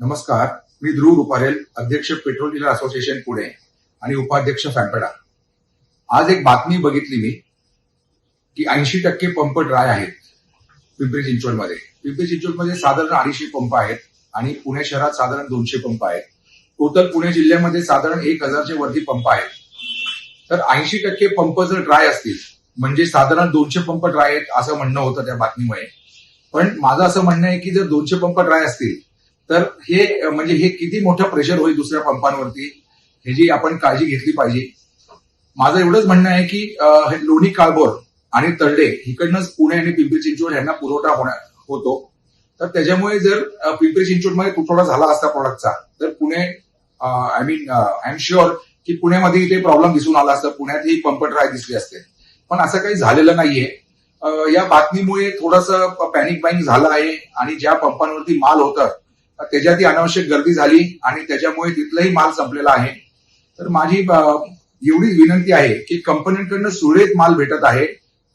नमस्कार, मी ध्रुव रुपारेल, अध्यक्ष petrol dealer association Pune आणि उपाध्यक्ष फॅम्पेडा. आज एक बातमी बघितली मी की 80% पंप ड्राय आहेत पिंपरी चिंचवडमध्ये. पिंपरी चिंचवडमध्ये साधारण 250 पंप आहेत आणि पुणे शहरात साधारण 200 पंप आहेत. टोटल पुणे जिल्ह्यामध्ये साधारण 1000च्या वरती पंप आहेत. तर 80% पंप जर ड्राय असतील म्हणजे साधारण 200 पंप ड्राय आहेत असं म्हणणं होतं त्या बातमीमुळे. पण माझं असं म्हणणं आहे की जर 200 पंप ड्राय असतील तर हे किती मोठं प्रेशर होईल दुसऱ्या पंपांवरती, ह्याची आपण काळजी घेतली पाहिजे. माझं एवढंच म्हणणं आहे की लोणी काळभोर आणि तळडे इकडनंच पुणे आणि पिंपरी चिंचवड यांना पुरवठा होतो. तर त्याच्यामुळे जर पिंपरी चिंचवडमध्ये तुटवडा झाला असता प्रोडक्टचा तर पुणे आय एम शुअर की पुण्यामध्ये इथे प्रॉब्लेम दिसून आला असता, पुण्यातही पंप ड्राय दिसले असते. पण असं काही झालेलं नाहीये. या बातमीमुळे थोडंसं पॅनिक बाईंग झालं आहे आणि ज्या पंपांवरती माल होतं त्याच्यातही अनावश्यक गर्दी झाली आणि त्याच्यामुळे तिथलाही माल संपलेला आहे. तर माझी एवढीच विनंती आहे की कंपन्यांकडनं सुरळीत माल भेटत आहे,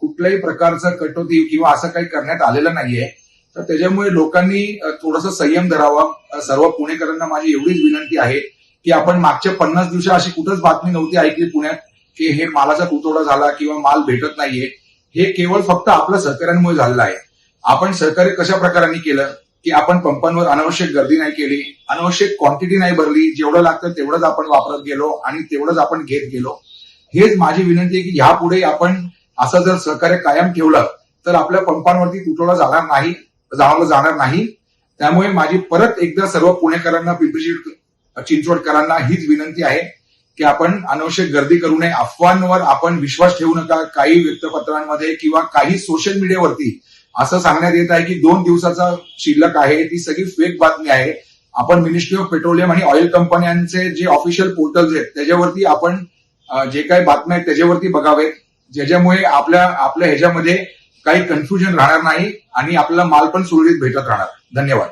कुठल्याही प्रकारचं कटोती किंवा असं काही करण्यात आलेलं नाहीये. तर त्याच्यामुळे लोकांनी थोडासा संयम धरावा. सर्व पुणेकरांना माझी एवढीच विनंती आहे की आपण मागच्या 50 दिवस अशी कुठंच बातमी नव्हती ऐकली पुण्यात की हे मालाचा तुटवडा झाला किंवा माल भेटत नाहीये. हे केवळ फक्त आपल्या सहकार्यांमुळे झालेलं आहे. आपण सहकार्य कशा प्रकाराने केलं की आपण पंपांवर अनावश्यक गर्दी नाही केली, अनावश्यक क्वांटिटी नाही भरली, जेवढं लागतं तेवढंच आपण वापरत गेलो आणि तेवढंच आपण घेत गेलो. हेच माझी विनंती आहे की ह्यापुढे आपण असं जर सहकार्य कायम ठेवलं तर आपल्या पंपांवरती तुटवडा जाणार नाही. त्यामुळे माझी परत एकदा सर्व पुणेकरांना, पिंपरी चिंचवडकरांना हीच विनंती आहे की आपण अनावश्यक गर्दी करू नये. अफवांवर आपण विश्वास ठेवू नका. काही वृत्तपत्रांमध्ये किंवा काही सोशल मीडियावरती असं सांगण्यात येत आहे की 2 दिवसाचा शिल्लक आहे, ती सगळी फेक बातमी आहे. आपण मिनिस्ट्री ऑफ पेट्रोलियम आणि ऑइल कंपन्यांचे जे ऑफिशियल पोर्टल्स आहेत त्याच्यावरती आपण जे काही बातम्या आहेत त्याच्यावरती बघावेत, ज्याच्यामुळे आपल्या ह्याच्यामध्ये काही कन्फ्युजन राहणार नाही आणि आपल्याला माल पण सुरळीत भेटत राहणार. धन्यवाद.